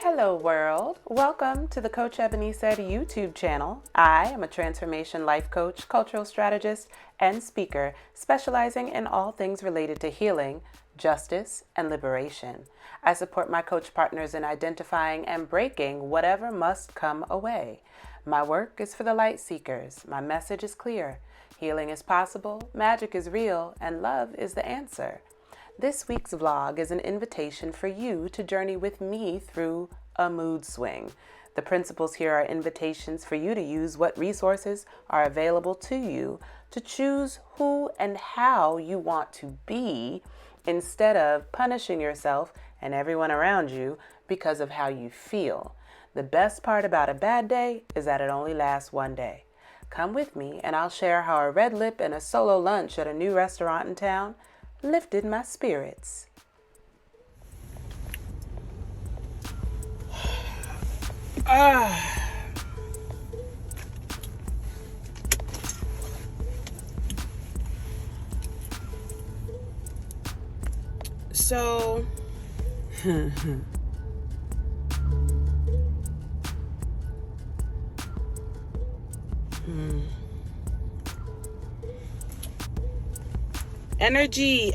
Hello world, welcome to the Coach Ebony Said YouTube channel. I am a transformation life coach, cultural strategist, and speaker specializing in all things related to healing, justice, and liberation. I support my coach partners in identifying and breaking whatever must come away. My work is for the light seekers. My message is clear. Healing is possible, magic is real, and love is the answer. This week's vlog is an invitation for you to journey with me through a mood swing. The principles here are invitations for you to use what resources are available to you to choose who and how you want to be instead of punishing yourself and everyone around you because of how you feel. The best part about a bad day is that it only lasts one day. Come with me and I'll share how a red lip and a solo lunch at a new restaurant in town lifted my spirits. So Energy.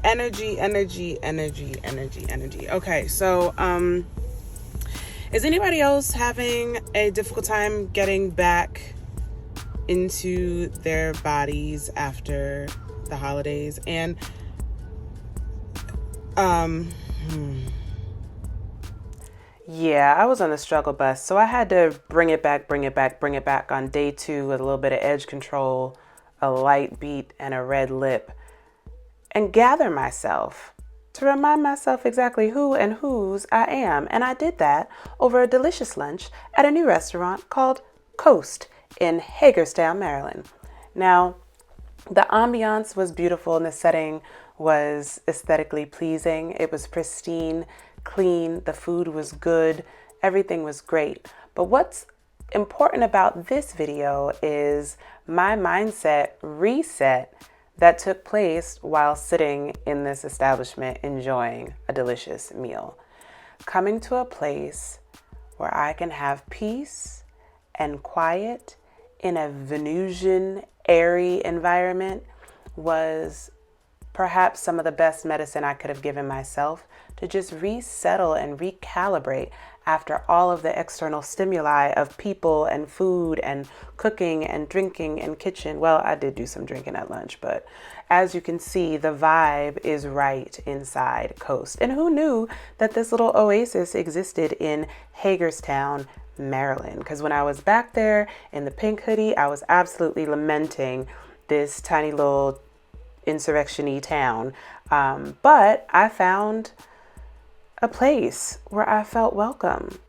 Okay, so is anybody else having a difficult time getting back into their bodies after the holidays? And yeah, I was on the struggle bus, so I had to bring it back on day 2 with a little bit of edge control, a light beat, and a red lip, and gather myself to remind myself exactly who and whose I am. And I did that over a delicious lunch at a new restaurant called Coast in Hagerstown, Maryland. Now, the ambiance was beautiful and the setting was aesthetically pleasing. It was pristine, clean, the food was good, everything was great. But what's important about this video is my mindset reset that took place while sitting in this establishment enjoying a delicious meal. Coming to a place where I can have peace and quiet in a Venusian, airy environment was perhaps some of the best medicine I could have given myself to just resettle and recalibrate after all of the external stimuli of people and food and cooking and drinking and kitchen. Well, I did do some drinking at lunch, but as you can see, the vibe is right inside Coast. And who knew that this little oasis existed in Hagerstown, Maryland? Because when I was back there in the pink hoodie, I was absolutely lamenting this tiny little insurrection-y town. But I found a place where I felt welcome.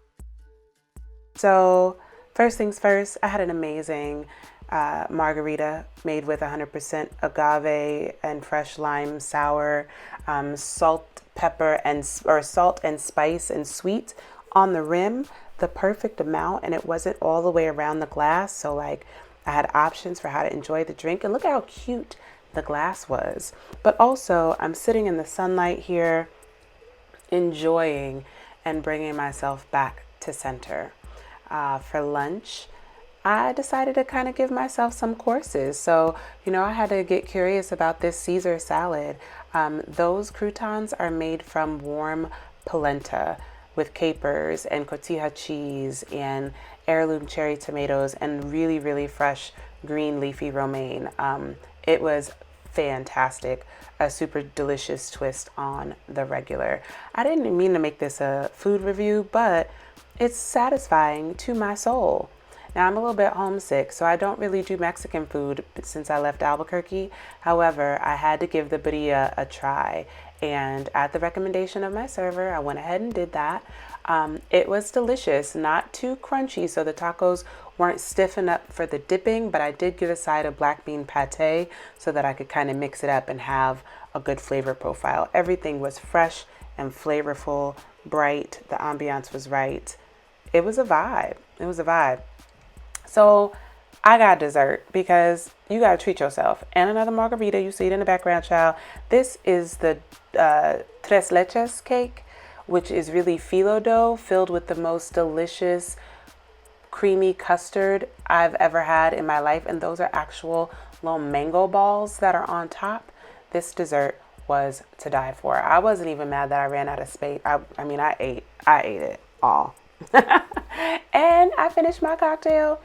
So first things first, I had an amazing margarita made with 100% agave and fresh lime sour, salt, pepper, salt and spice and sweet on the rim, the perfect amount, and it wasn't all the way around the glass. So like I had options for how to enjoy the drink, and look how cute the glass was. But also I'm sitting in the sunlight here, enjoying and bringing myself back to center. For lunch, I decided to kind of give myself some courses. So, I had to get curious about this Caesar salad. Those croutons are made from warm polenta with capers and cotija cheese and heirloom cherry tomatoes and really, really fresh green leafy romaine. It was fantastic, a super delicious twist on the regular. I didn't mean to make this a food review, but it's satisfying to my soul. Now, I'm a little bit homesick, so I don't really do Mexican food since I left Albuquerque. However, I had to give the birria a try, and at the recommendation of my server, I went ahead and did that. It was delicious, not too crunchy, so the tacos weren't stiff enough for the dipping, but I did give a side of black bean pate so that I could kind of mix it up and have a good flavor profile. Everything was fresh and flavorful, bright. The ambiance was right. It was a vibe. So I got dessert because you got to treat yourself. And another margarita. You see it in the background, child. This is the tres leches cake, which is really phyllo dough filled with the most delicious creamy custard I've ever had in my life. And those are actual little mango balls that are on top. This dessert was to die for. I wasn't even mad that I ran out of space. I mean, I ate it all. And I finished my cocktail.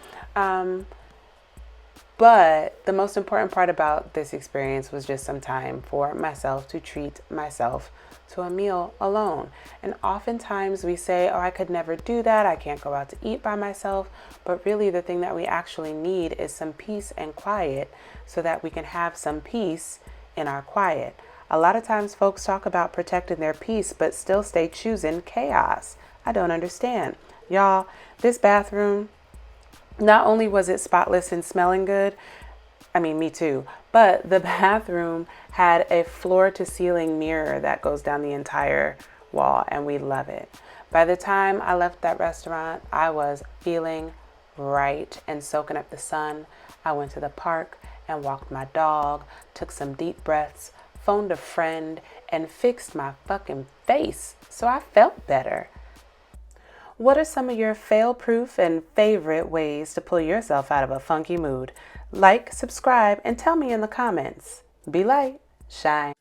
But the most important part about this experience was just some time for myself to treat myself to a meal alone. And oftentimes we say, oh, I could never do that. I can't go out to eat by myself. But really the thing that we actually need is some peace and quiet so that we can have some peace in our quiet. A lot of times folks talk about protecting their peace, but still stay choosing chaos. I don't understand. Y'all, this bathroom, not only was it spotless and smelling good, I mean, me too, but the bathroom had a floor to ceiling mirror that goes down the entire wall, and we love it. By the time I left that restaurant, I was feeling right and soaking up the sun. I went to the park and walked my dog, took some deep breaths, phoned a friend, and fixed my fucking face so I felt better. What are some of your fail-proof and favorite ways to pull yourself out of a funky mood? Like, subscribe, and tell me in the comments. Be light, shine.